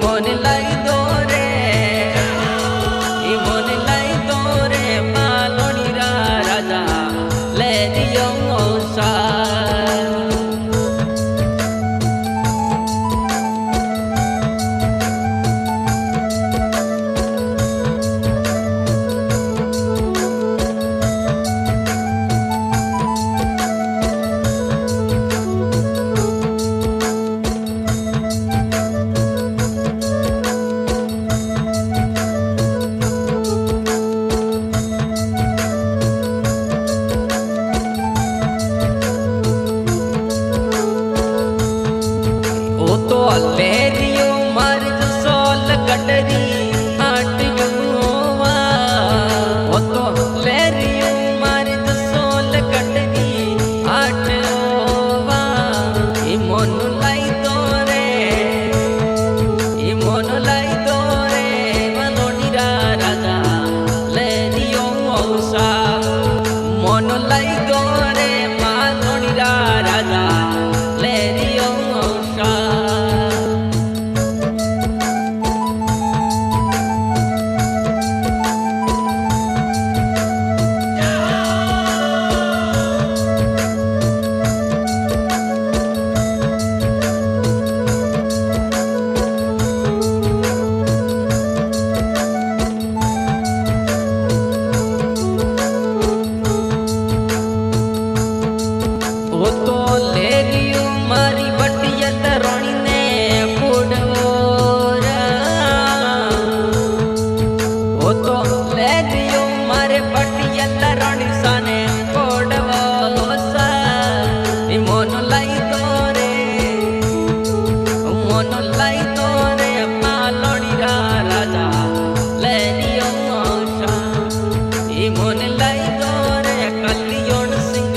मन लाई दो रे मन लाई दो रे मालोनी राजा ले दियो सा तो ले दियो मर्द सोल कटरी आट जुआ वो तो ले दियो मर्द सोल कटरी आट ओवा ई मन लाई दो रे ई मन लाई दो रे मालोनी राजा ले दियो औसा मन लाई दो रे मालोनी राजा ले दियो औसा वो तो ले लियो मारी बटिया तरोणी ने पुडवोरा वो तो ले लियो मारे बटिया तरोणी साने पुडवोसा ई मन लाई दो रे मन लाई दो रे मालोनी राजा ले लियो सा ई मन लाई दो रे कलियोन सिंह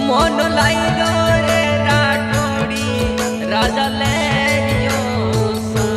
मन लाई दो रे राठौड़ी राजा ले लियो सा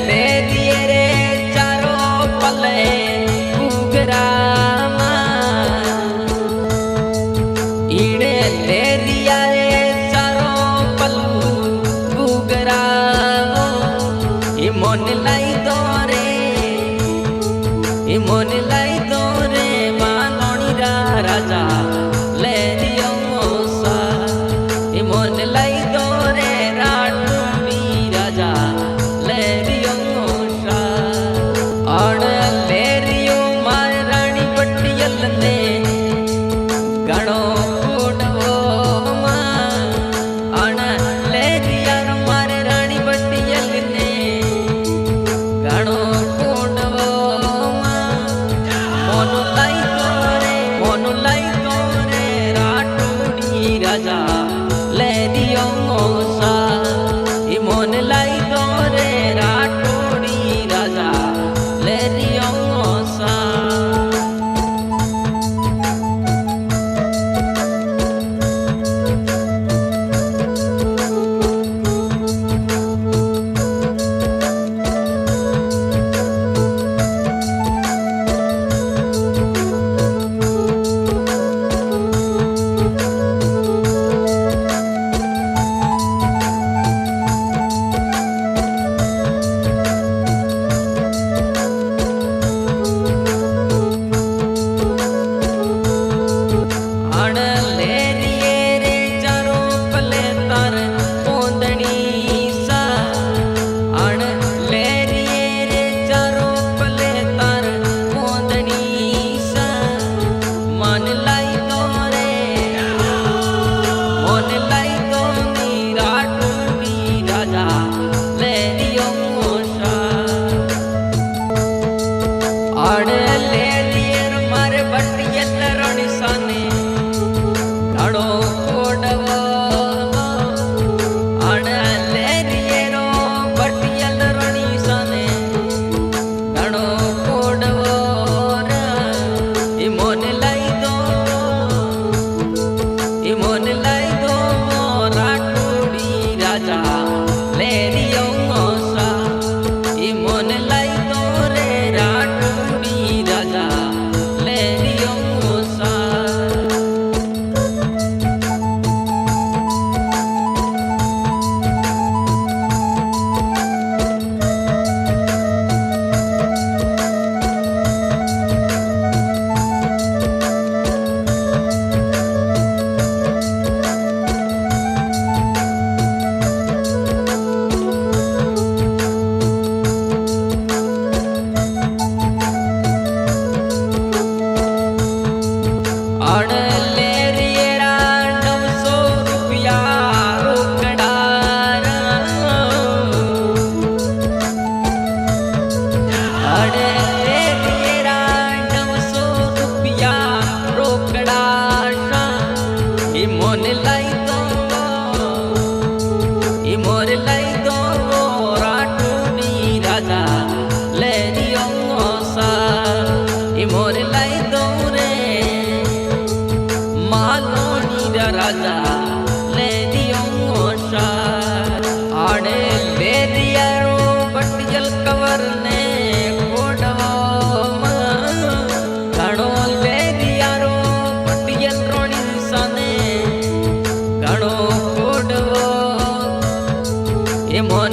ले दिए रे चारों पले घुघरामा इने ले दिया रे चारों पल्लू घुघरामा ये मन लाई दो रे ये मन लाई दो रे मालोनी राजा ले दियो सा ये मन लाई दो रे राठौड़ी राजा ले दियो सा और ले रियो मार रानी पटियल ने गणो कोडवो मां अण ले दिया मार रानी पटियल ने गणो कोडवो मां मन लाई दो रे राठौड़ी राजा ले दियो এমন